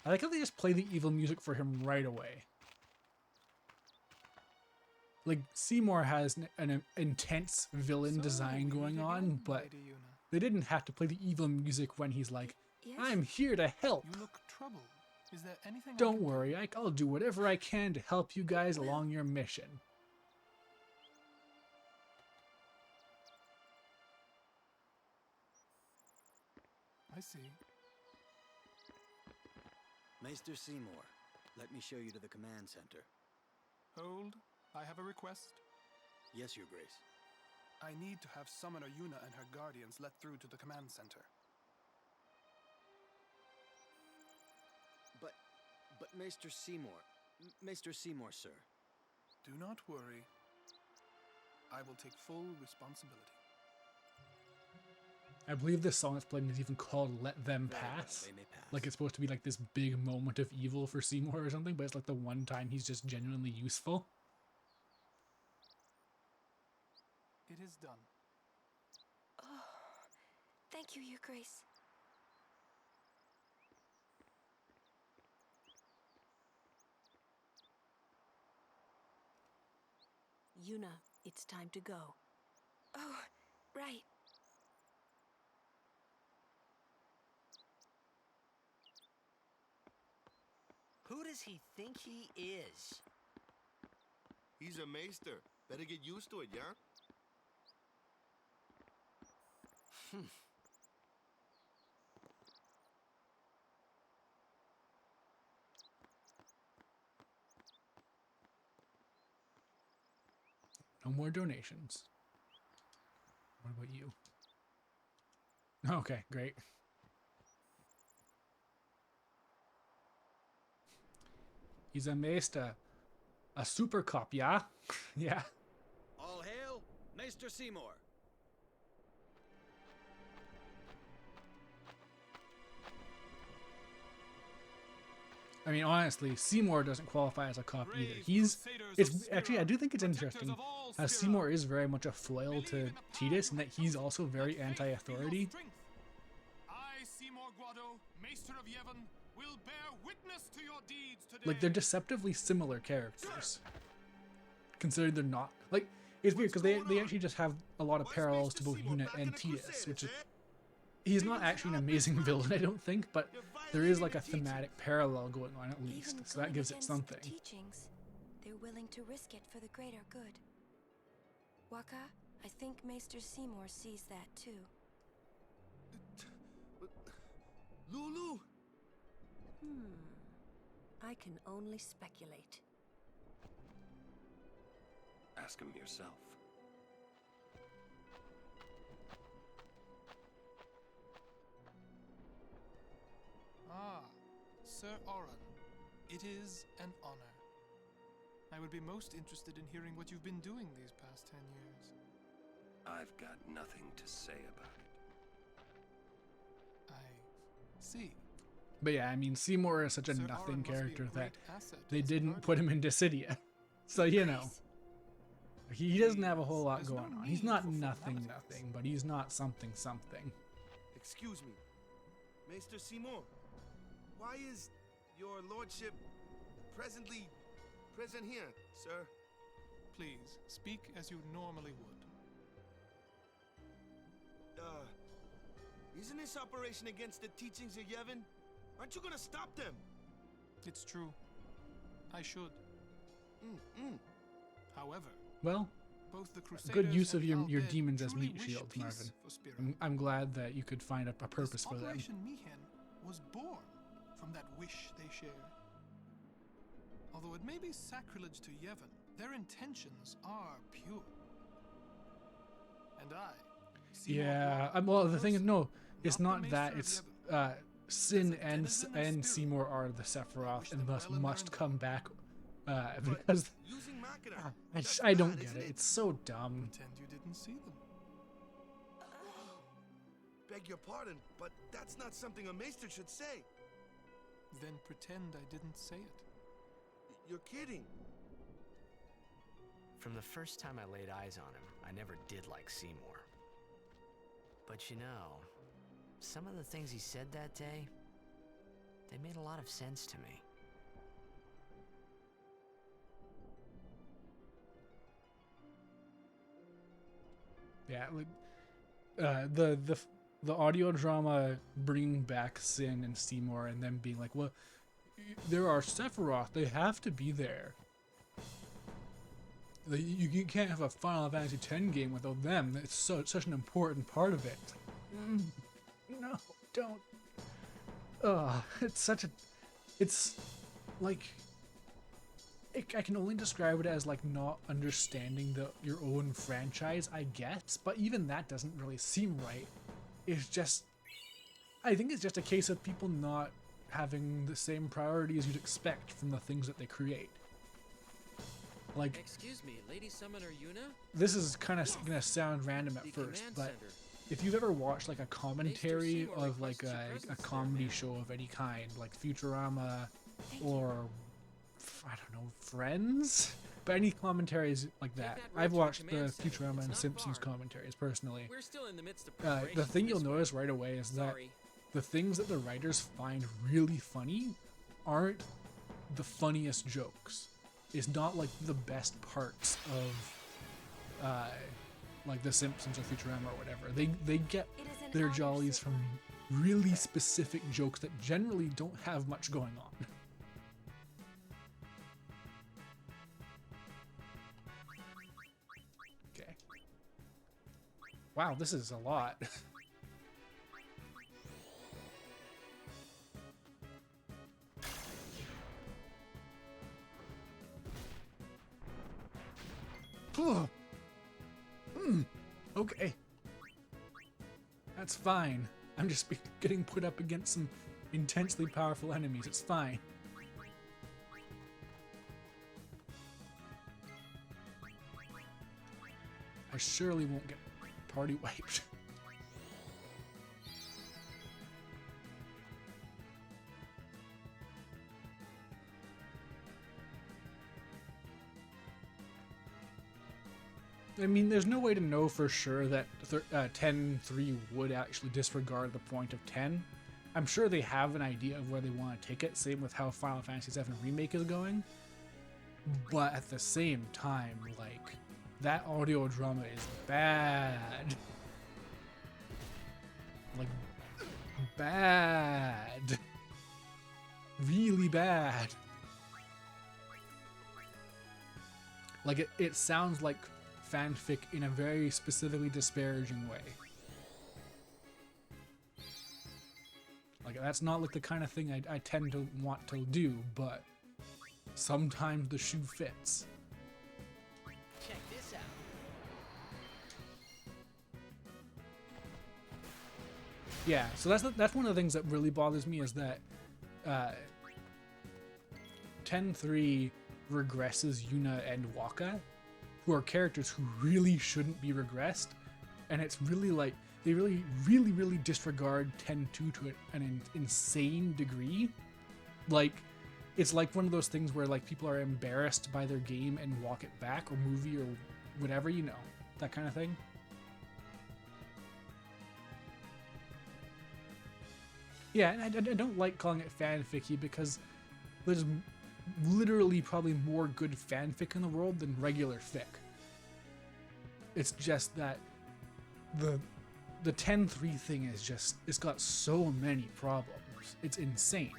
I like how they just play the evil music for him right away. Like, Seymour has an intense villain design going on, but they didn't have to play the evil music when he's like, I'm here to help. You look troubled. Is there anything? Don't worry, I'll do whatever I can to help you guys along your mission. I see. Maester Seymour, let me show you to the command center. Hold. I have a request. Yes, Your Grace. I need to have Summoner Yuna and her guardians let through to the command center. But Maester Seymour... Maester Seymour, sir. Do not worry. I will take full responsibility. I believe this song that's playing is even called Let Them Pass. They may pass. Like it's supposed to be like this big moment of evil for Seymour or something, but it's like the one time he's just genuinely useful. It is done. Oh, thank you, Your Grace. Yuna, it's time to go. Oh, right. Who does he think he is? He's a maester. Better get used to it, yeah? No more donations. What about you? Okay, great. He's a maester. A super cop, yeah? Yeah. All hail, Maester Seymour. I mean, honestly, Seymour doesn't qualify as a cop either. It's actually, I do think it's interesting how Seymour is very much a foil to Tidus, and that he's also very anti-authority. I, Seymour Guado, Maester of Yevon, will bear witness to your deeds today. Like, they're deceptively similar characters, considering they're not. Like, it's weird, because they actually just have a lot of parallels to both Yuna and Tidus, which is... He's not actually an amazing villain, I don't think, but there is like a thematic parallel going on at least, so that gives it something. Teachings, they're willing to risk it for the greater good. Waka, I think Maester Seymour sees that too. Lulu! I can only speculate. Ask him yourself. Ah, Sir Oran, it is an honor. I would be most interested in hearing what you've been doing these past 10 years. I've got nothing to say about it. I see. But yeah, I mean, Seymour is such a Sir nothing Oran must be a character great that asset to they his didn't put him in Dissidia. So, you know, he doesn't have a whole lot going on. He's not nothing, but he's not something. Excuse me, Maester Seymour. Why is your lordship present here, sir? Please, speak as you normally would. Isn't this operation against the teachings of Yevon? Aren't you gonna stop them? It's true. I should. However, Well, both the Crusaders good use of and your Al Bhed demons as truly meat wish shields, peace Marvin. for Spira. I'm glad that you could find a purpose for them. Operation Mi'ihen was born from that wish they share. Although it may be sacrilege to Yevon, their intentions are pure. And I, Seymour Yeah, Guado, well, the thing is, no, it's not the not that. Maester of It's Sin and Seymour are the Sephiroth, and thus must come back because I don't get it. It's so dumb. Pretend you didn't see them. Beg your pardon, but that's not something a maester should say. Then pretend I didn't say it. You're kidding. From the first time I laid eyes on him, I never did like Seymour. But you know, some of the things he said that day, they made a lot of sense to me. Yeah, like the audio drama bringing back Sin and Seymour, and them being like, well, there are Sephiroth, they have to be there. You can't have a Final Fantasy X game without them. It's such an important part of it. No, don't. It's like, I can only describe it as like not understanding your own franchise, I guess. But even that doesn't really seem right. It's just, I think it's just a case of people not having the same priorities you'd expect from the things that they create. Like, Excuse me, Lady Summoner Yuna? this is kind of gonna sound random at The first, command but center. if you've ever watched like a commentary of like a comedy show of any kind, like Futurama or I don't know, Friends, but any commentaries like that. I've watched the Futurama and Simpsons commentaries personally. We're still in the midst of The thing you'll notice right away is that the things that the writers find really funny aren't the funniest jokes. It's not like the best parts of like The Simpsons or Futurama or whatever. They get their jollies from really specific jokes that generally don't have much going on. Okay. Wow, this is a lot. Okay. That's fine. I'm just getting put up against some intensely powerful enemies. It's fine. I surely won't get party wiped. I mean, there's no way to know for sure that 10-3 would actually disregard the point of 10. I'm sure they have an idea of where they want to take it, same with how Final Fantasy VII Remake is going. But at the same time, like, that audio drama is bad. Like, bad. Really bad. Like, it sounds like fanfic in a very specifically disparaging way. Like, that's not like the kind of thing I tend to want to do, but sometimes the shoe fits. Check this out. Yeah, so that's one of the things that really bothers me is that 10-3 regresses Yuna and Wakka, who are characters who really shouldn't be regressed, and it's really like they really disregard 10-2 to an insane degree. Like, it's like one of those things where like people are embarrassed by their game and walk it back, or movie, or whatever, you know, that kind of thing. Yeah, and I don't like calling it fanficky because there's literally probably more good fanfic in the world than regular fic. It's just that the 10-3 thing is just, it's got so many problems. It's insane.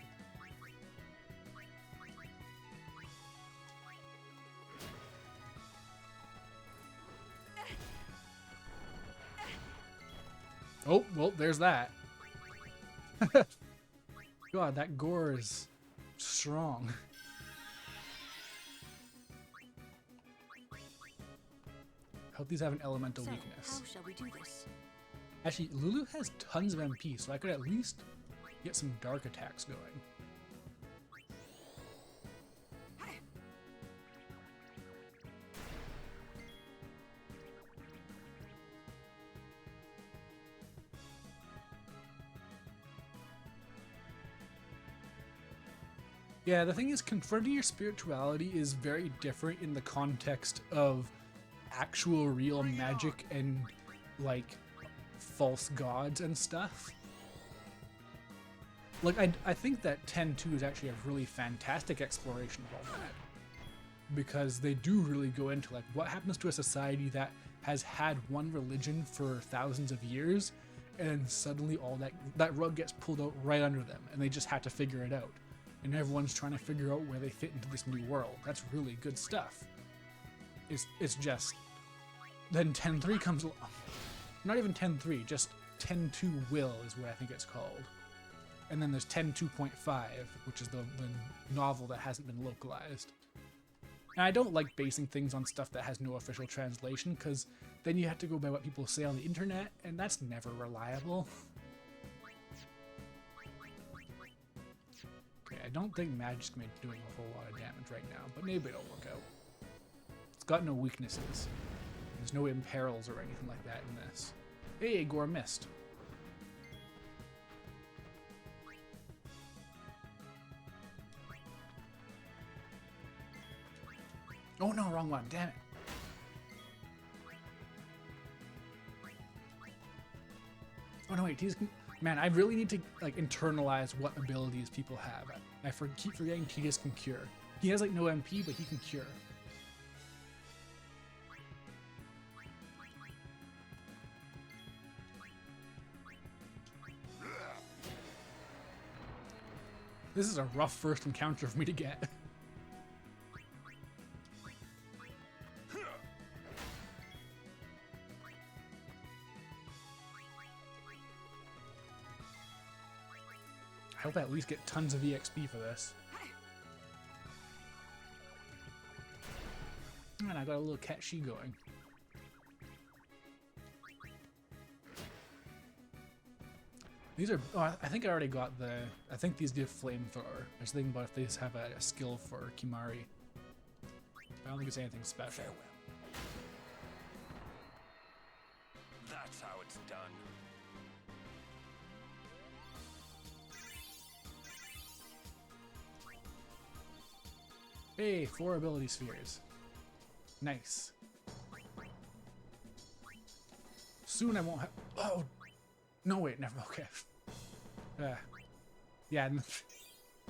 Oh, well, there's that. God, that gore is strong. Hope these have an elemental weakness. How shall we do this? Actually, Lulu has tons of MP, so I could at least get some dark attacks going. Yeah, the thing is, confronting your spirituality is very different in the context of actual real magic and like false gods and stuff. Like, I think that 10-2 is actually a really fantastic exploration of all that, because they do really go into like what happens to a society that has had one religion for thousands of years, and then suddenly all that rug gets pulled out right under them, and they just have to figure it out, and everyone's trying to figure out where they fit into this new world. That's really good stuff. It's just then 10-3 comes along. Not even 10-3, just 10-2 Will is what I think it's called. And then there's 10-2.5, which is the novel that hasn't been localized. And I don't like basing things on stuff that has no official translation, because then you have to go by what people say on the internet, and that's never reliable. Okay, I don't think magic's gonna be doing a whole lot of damage right now, but maybe it'll work out. It's got no weaknesses. There's no imperils or anything like that in this. Hey, Gore missed. Oh no, wrong one, damn it. Oh no, wait, man, I really need to like internalize what abilities people have. I keep forgetting Tidus can cure. He has like no MP, but he can cure. This is a rough first encounter for me to get. I hope I at least get tons of EXP for this. And I got a little catchy going. These are, oh, I think I already got the, I think these give flamethrower. I was thinking about if these have a skill for Kimahri. I don't think it's anything special. Farewell. That's how it's done. Hey, 4 ability spheres. Nice. Soon I won't have, oh, no wait, never, okay. Yeah,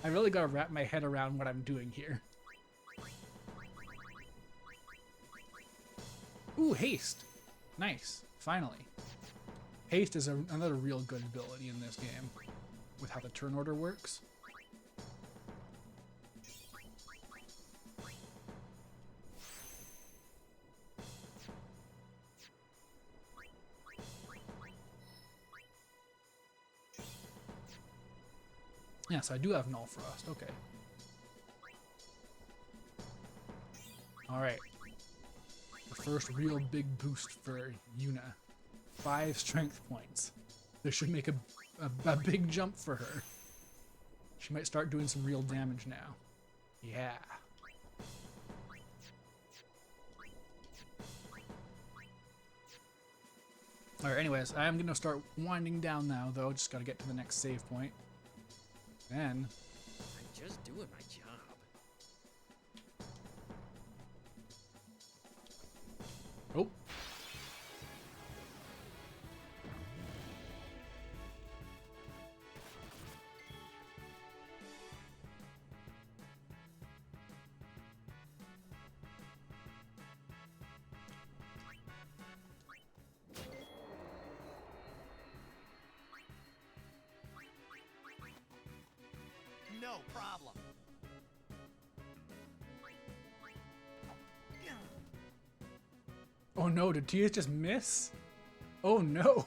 I really gotta wrap my head around what I'm doing here. Ooh, haste. Nice, finally. Haste is another real good ability in this game, with how the turn order works. Yeah, so I do have Null Frost, okay. Alright. The first real big boost for Yuna. 5 strength points. This should make a big jump for her. She might start doing some real damage now. Yeah. Alright, anyways, I am gonna start winding down now, though. Just gotta get to the next save point. Then... I'm just doing my job. Oh. No problem. Oh no, did Tidus just miss? Oh no.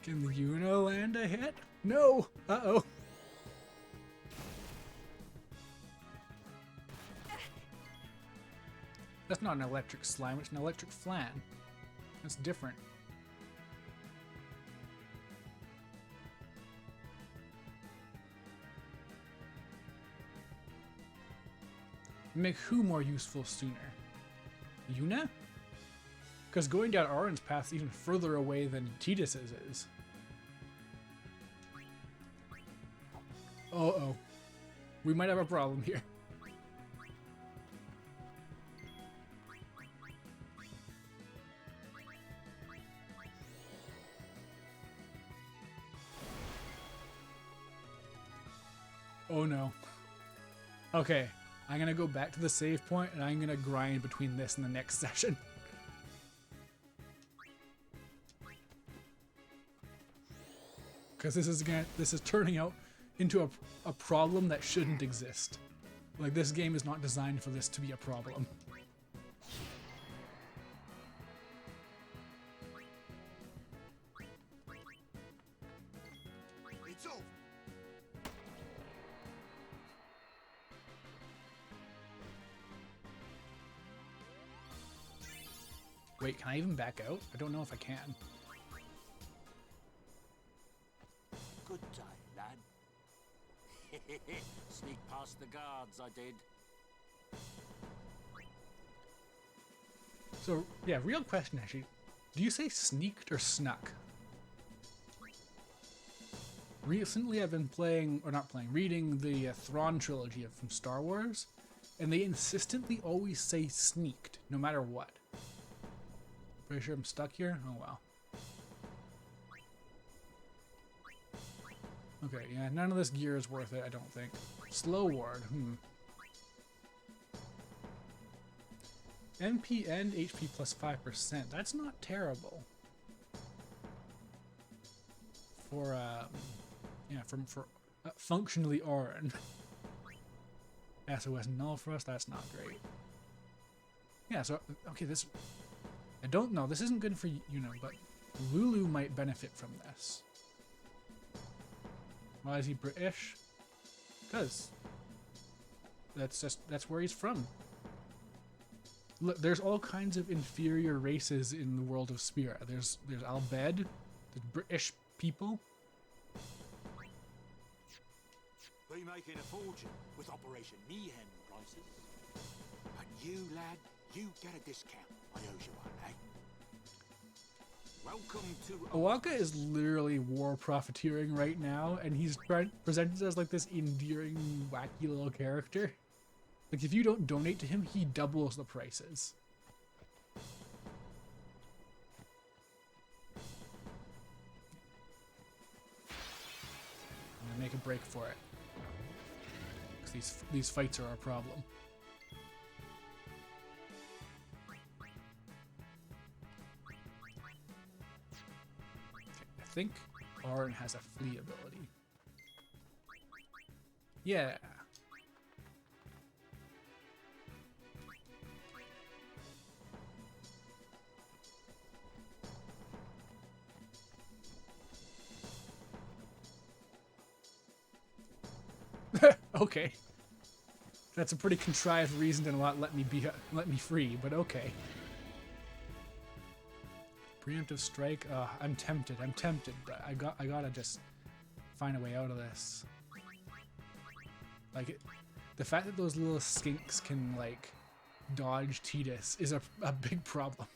Can the Yuna land a hit? No! Uh-oh. That's not an electric slime, it's an electric flan. That's different. Make who more useful sooner? Yuna? Because going down Auron's path is even further away than Tidus's is. Uh-oh. We might have a problem here. Oh no. Okay. I'm gonna go back to the save point and I'm gonna grind between this and the next session. Because this is turning out into a problem that shouldn't exist. Like, this game is not designed for this to be a problem. It's over. Wait, can I even back out? I don't know if I can. Good day, lad. Sneak past the guards, I did. So, yeah, real question actually. Do you say sneaked or snuck? Recently I've been playing, or not playing, reading the Thrawn trilogy from Star Wars, and they insistently always say sneaked, no matter what. Pretty sure I'm stuck here? Oh well. Okay, yeah, none of this gear is worth it, I don't think. Slow ward, MP and HP plus 5%. That's not terrible. For, yeah, for functionally Auron. SOS null for us, that's not great. Yeah, so, okay, this... I don't know, this isn't good for Yuna, but Lulu might benefit from this. Why is he British? Because that's where he's from. Look, there's all kinds of inferior races in the world of Spira. There's Al Bhed, the British people. We making a fortune with Operation Mayhem prices. And you, lad, you get a discount. I owe you one, eh? Welcome to... Owaka is literally war profiteering right now, and he's presented as like this endearing, wacky little character. Like, if you don't donate to him, he doubles the prices. I'm gonna make a break for it. Because these fights are our problem. I think Auron has a flee ability. Yeah. Okay. That's a pretty contrived reason to not let me free, but okay. Preemptive strike. I'm tempted, but I gotta just find a way out of this. Like, the fact that those little skinks can, like, dodge Tidus is a big problem.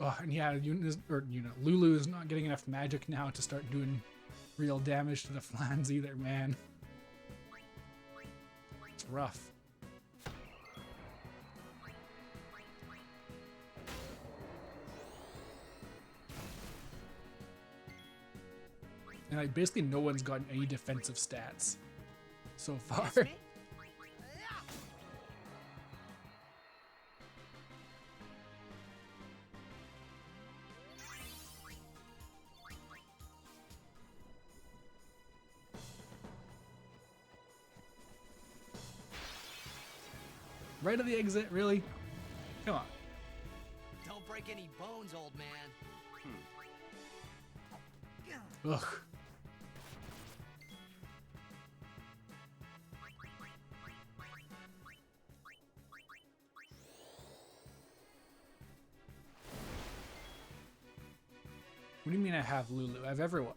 Oh, and yeah, Lulu is not getting enough magic now to start doing real damage to the Flans either, man. It's rough. And like, basically no one's gotten any defensive stats so far. Right at the exit, really? Come on. Don't break any bones, old man. Ugh. What do you mean I have Lulu? I have everyone.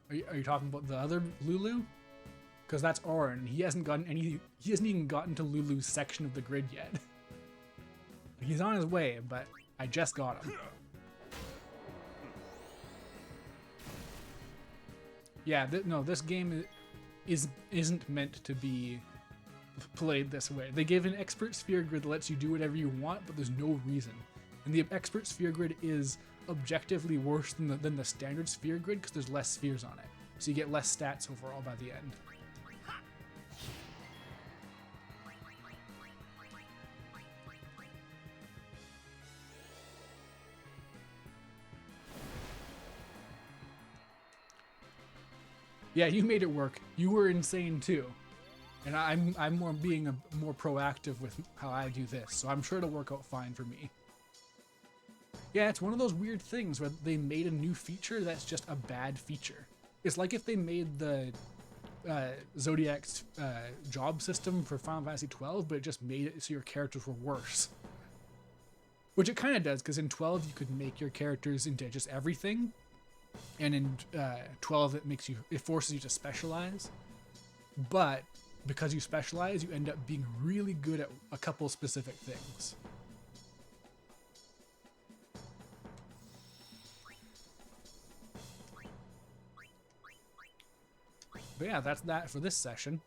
Are you talking about the other Lulu? Because that's Auron. He hasn't even gotten to Lulu's section of the grid yet. He's on his way, but I just got him. Yeah, no, this game isn't meant to be played this way. They gave an expert sphere grid that lets you do whatever you want, but there's no reason. And the expert sphere grid is objectively worse than the standard sphere grid because there's less spheres on it. So you get less stats overall by the end. Yeah, you made it work. You were insane too. And I'm more being more proactive with how I do this, so I'm sure it'll work out fine for me. Yeah, it's one of those weird things where they made a new feature that's just a bad feature. It's like if they made the Zodiac's job system for Final Fantasy XII, but it just made it so your characters were worse. Which it kind of does, because in 12 you could make your characters into just everything, and in 12 it forces you to specialize. But because you specialize, you end up being really good at a couple specific things. But yeah, that's that for this session.